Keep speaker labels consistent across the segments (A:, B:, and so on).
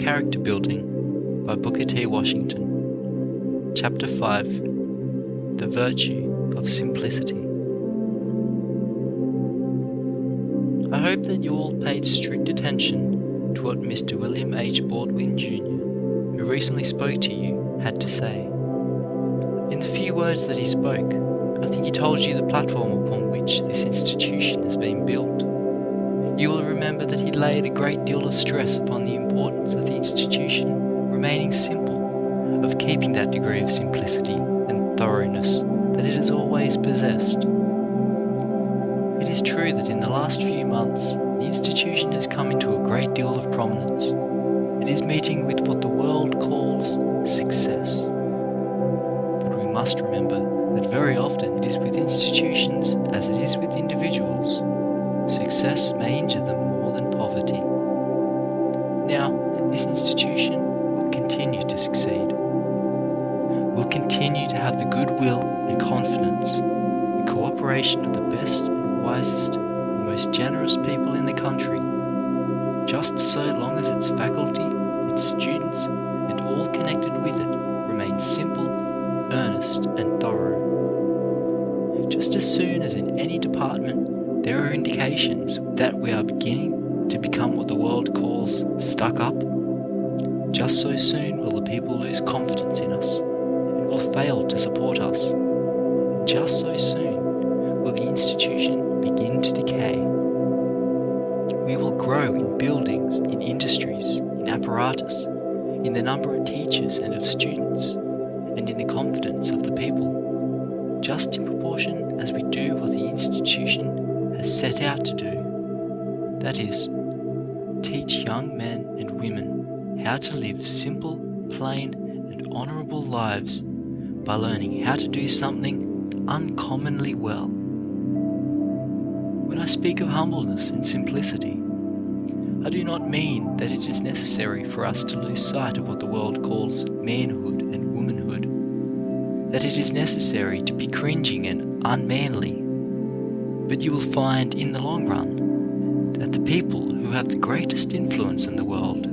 A: Character Building by Booker T. Washington. Chapter 5. The Virtue of Simplicity. I hope that you all paid strict attention to what Mr. William H. Baldwin Jr., who recently spoke to you, had to say. In the few words that he spoke, I think he told you the platform upon which this institution has been built. You will remember that he laid a great deal of stress upon the importance of the institution remaining simple, of keeping that degree of simplicity and thoroughness that it has always possessed. It is true that in the last few months, the institution has come into a great deal of prominence and is meeting with what the world calls success. But we must remember that very often it is with institutions as it is with individuals. Success may injure them more than poverty. Now, this institution will continue to succeed. Will continue to have the goodwill and confidence and cooperation of the best and wisest and most generous people in the country, just so long as its faculty, its students, and all connected with it remain simple, earnest, and thorough. Just as soon as in any department there are indications that we are beginning to become what the world calls stuck up, just so soon will the people lose confidence in us and will fail to support us. Just so soon will the institution begin to decay. We will grow in buildings, in industries, in apparatus, in the number of teachers and of students, and in the confidence of the people, just in proportion as we do what the institution has set out to do, that is, teach young men and women how to live simple, plain, and honourable lives by learning how to do something uncommonly well. When I speak of humbleness and simplicity, I do not mean that it is necessary for us to lose sight of what the world calls manhood and womanhood, that it is necessary to be cringing and unmanly. But you will find in the long run that the people who have the greatest influence in the world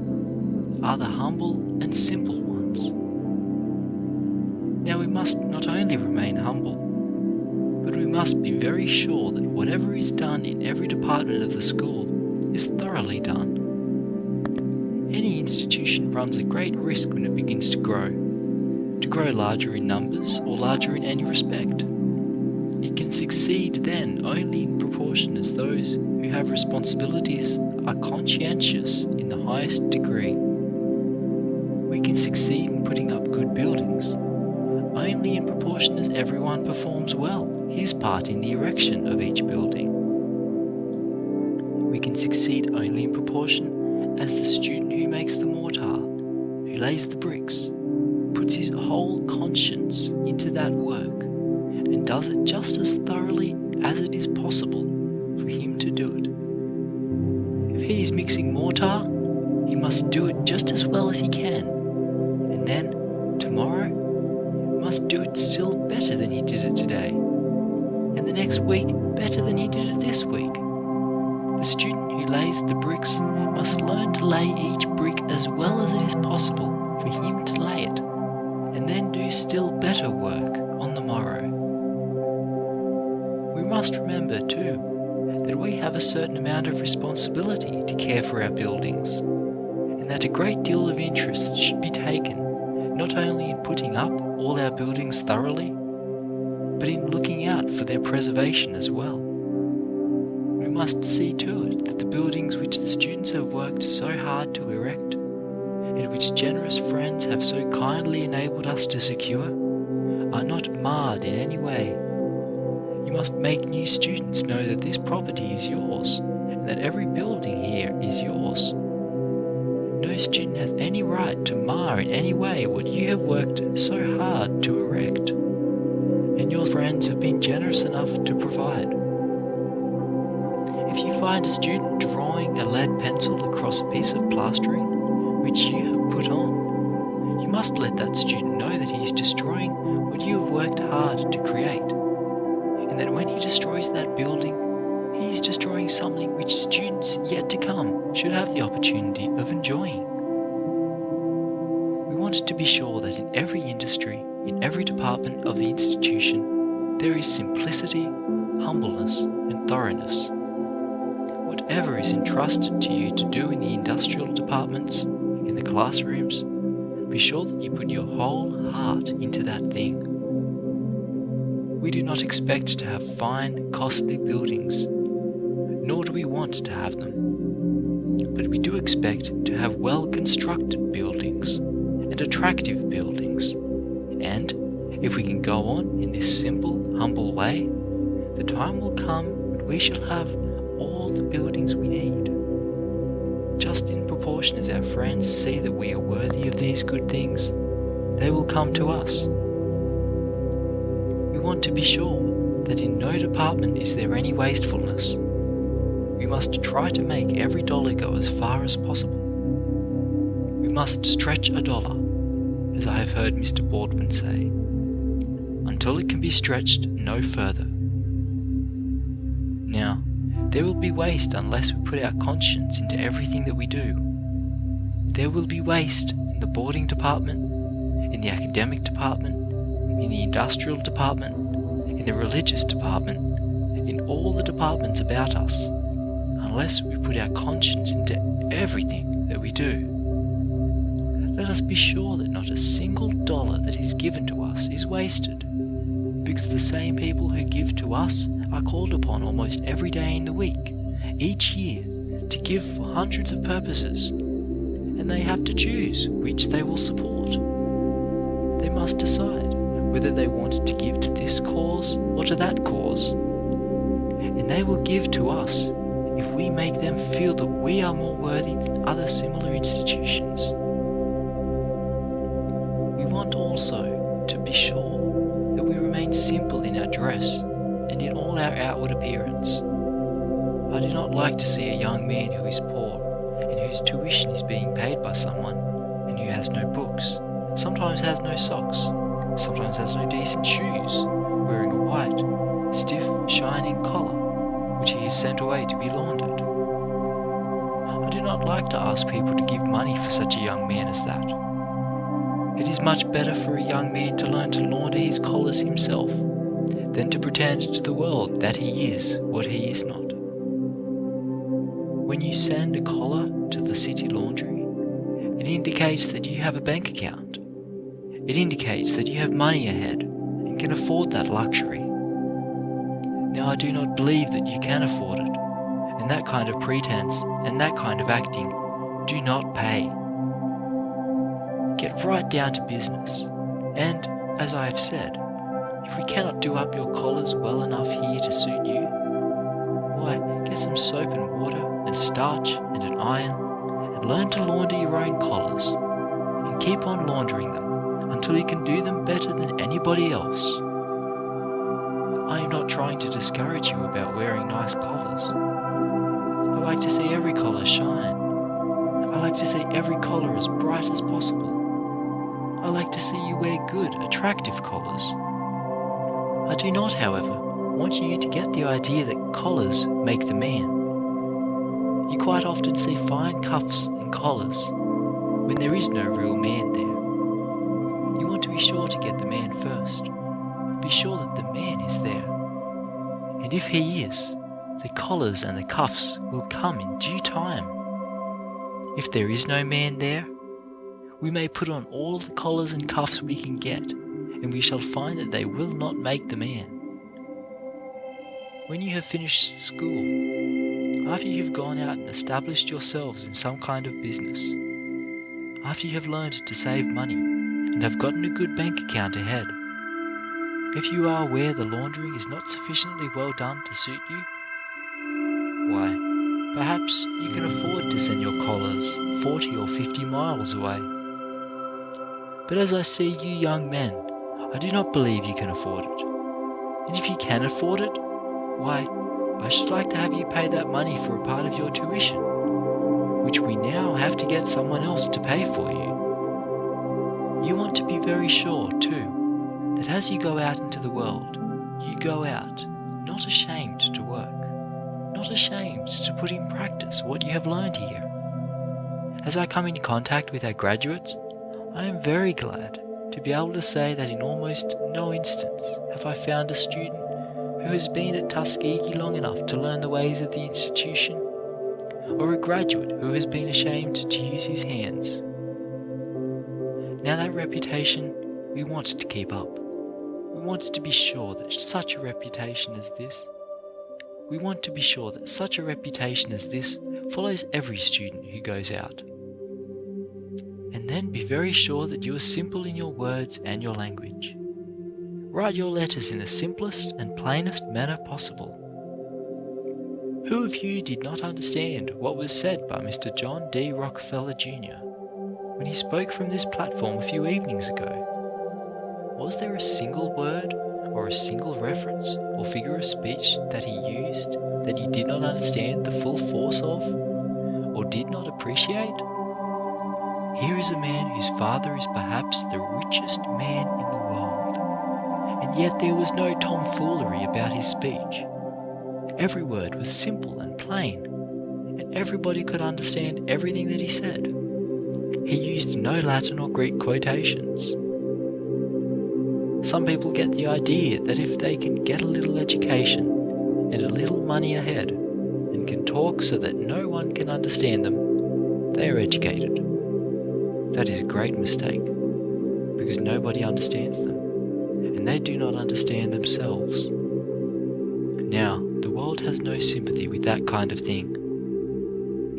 A: are the humble and simple ones. Now we must not only remain humble, but we must be very sure that whatever is done in every department of the school is thoroughly done. Any institution runs a great risk when it begins to grow larger in numbers or larger in any respect. It can succeed then only in proportion as those who have responsibilities are conscientious in the highest degree. We can succeed in putting up good buildings only in proportion as everyone performs well his part in the erection of each building. We can succeed only in proportion as the student who makes the mortar, who lays the bricks, puts his whole conscience into that work and does it just as thoroughly as it is possible for him to do it. If he is mixing mortar, he must do it just as well as he can, and then, tomorrow, must do it still better than he did it today, and the next week better than he did it this week. The student who lays the bricks must learn to lay each brick as well as it is possible for him to lay it, and then do still better work on the morrow. We must remember, too, that we have a certain amount of responsibility to care for our buildings, and that a great deal of interest should be taken not only in putting up all our buildings thoroughly, but in looking out for their preservation as well. We must see to it that the buildings which the students have worked so hard to erect, and which generous friends have so kindly enabled us to secure, are not marred in any way. You must make new students know that this property is yours, and that every building here is yours. No student has any right to mar in any way what you have worked so hard to erect, and your friends have been generous enough to provide. If you find a student drawing a lead pencil across a piece of plastering which you have put on, you must let that student know that he is destroying what you have worked hard to create, and that when he destroys that building, he is destroying something which students yet to come should have the opportunity of enjoying. want to be sure that in every industry, in every department of the institution, there is simplicity, humbleness, and thoroughness. Whatever is entrusted to you to do in the industrial departments, in the classrooms, be sure that you put your whole heart into that thing. We do not expect to have fine, costly buildings, nor do we want to have them. But we do expect to have well-constructed buildings and attractive buildings. And if we can go on in this simple, humble way, the time will come when we shall have all the buildings we need. Just in proportion as our friends see that we are worthy of these good things, they will come to us. We want to be sure that in no department is there any wastefulness. We must try to make every dollar go as far as possible. We must stretch a dollar, as I have heard Mr. Baldwin say, until it can be stretched no further. Now, there will be waste unless we put our conscience into everything that we do. There will be waste in the boarding department, in the academic department, in the industrial department, in the religious department, in all the departments about us, unless we put our conscience into everything that we do. Let us be sure that not a single dollar that is given to us is wasted, because the same people who give to us are called upon almost every day in the week, each year, to give for hundreds of purposes, and they have to choose which they will support. They must decide whether they want to give to this cause or to that cause, and they will give to us if we make them feel that we are more worthy than other similar institutions. We want also to be sure that we remain simple in our dress and in all our outward appearance. I do not like to see a young man who is poor and whose tuition is being paid by someone and who has no books, sometimes has no socks, sometimes has no decent shoes, wearing a white, stiff, shining collar, which he is sent away to be laundered. I do not like to ask people to give money for such a young man as that. It is much better for a young man to learn to launder his collars himself than to pretend to the world that he is what he is not. When you send a collar to the city laundry, it indicates that you have a bank account. It indicates that you have money ahead and can afford that luxury. Now, I do not believe that you can afford it, and that kind of pretense and that kind of acting do not pay. Get right down to business, and, as I have said, if we cannot do up your collars well enough here to suit you, why, get some soap and water and starch and an iron and learn to launder your own collars and keep on laundering them until you can do them better than anybody else. I am not trying to discourage you about wearing nice collars. I like to see every collar shine. I like to see every collar as bright as possible. I like to see you wear good, attractive collars. I do not, however, want you to get the idea that collars make the man. You quite often see fine cuffs and collars when there is no real man there. You want to be sure to get the man first. Be sure that the man is there. And if he is, the collars and the cuffs will come in due time. If there is no man there, we may put on all the collars and cuffs we can get, and we shall find that they will not make the man. When you have finished school, after you have gone out and established yourselves in some kind of business, after you have learned to save money and have gotten a good bank account ahead, if you are aware the laundering is not sufficiently well done to suit you, why, perhaps you can afford to send your collars 40 or 50 miles away. But as I see you young men, I do not believe you can afford it. And if you can afford it, why, I should like to have you pay that money for a part of your tuition, which we now have to get someone else to pay for you. You want to be very sure, too, that as you go out into the world, you go out not ashamed to work, not ashamed to put in practice what you have learned here. As I come into contact with our graduates, I am very glad to be able to say that in almost no instance have I found a student who has been at Tuskegee long enough to learn the ways of the institution, or a graduate who has been ashamed to use his hands. Now that reputation we want to keep up. We want to be sure that such a reputation as this follows every student who goes out. And then be very sure that you are simple in your words and your language. Write your letters in the simplest and plainest manner possible. Who of you did not understand what was said by Mr. John D. Rockefeller Jr. when he spoke from this platform a few evenings ago? Was there a single word or a single reference or figure of speech that he used that you did not understand the full force of or did not appreciate? Here is a man whose father is perhaps the richest man in the world, and yet there was no tomfoolery about his speech. Every word was simple and plain, and everybody could understand everything that he said. He used no Latin or Greek quotations. Some people get the idea that if they can get a little education and a little money ahead and can talk so that no one can understand them, they are educated. That is a great mistake, because nobody understands them, and they do not understand themselves. Now, the world has no sympathy with that kind of thing.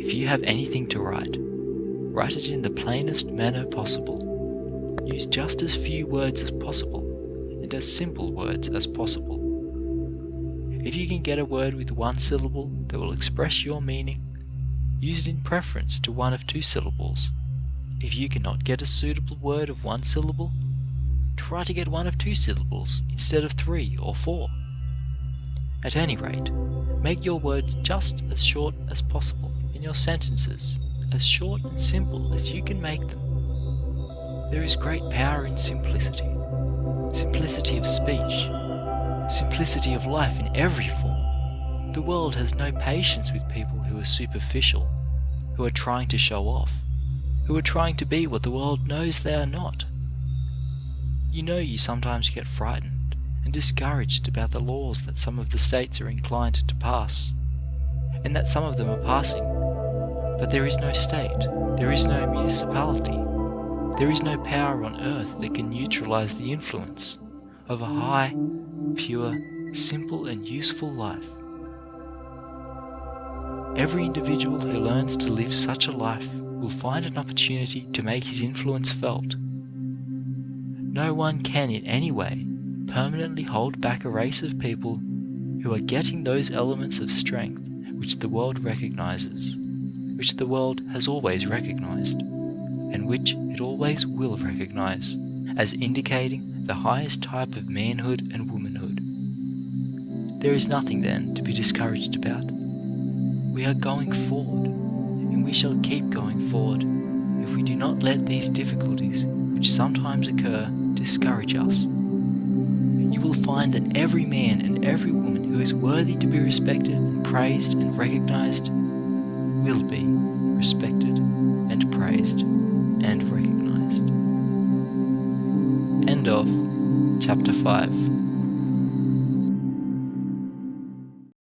A: If you have anything to write, write it in the plainest manner possible. Use just as few words as possible, and as simple words as possible. If you can get a word with one syllable that will express your meaning, use it in preference to one of two syllables. If you cannot get a suitable word of one syllable, try to get one of two syllables instead of 3 or 4. At any rate, make your words just as short as possible and your sentences as short and simple as you can make them. There is great power in simplicity. Simplicity of speech, simplicity of life in every form. The world has no patience with people who are superficial, who are trying to show off, who are trying to be what the world knows they are not. You know, you sometimes get frightened and discouraged about the laws that some of the states are inclined to pass, and that some of them are passing, but there is no state, there is no municipality, there is no power on earth that can neutralize the influence of a high, pure, simple and useful life. Every individual who learns to live such a life will find an opportunity to make his influence felt. No one can in any way permanently hold back a race of people who are getting those elements of strength which the world recognizes, which the world has always recognized, and which it always will recognize as indicating the highest type of manhood and womanhood. There is nothing then to be discouraged about. We are going forward, and we shall keep going forward if we do not let these difficulties, which sometimes occur, discourage us. You will find that every man and every woman who is worthy to be respected and praised and recognized will be respected and praised and recognized. End of chapter 5.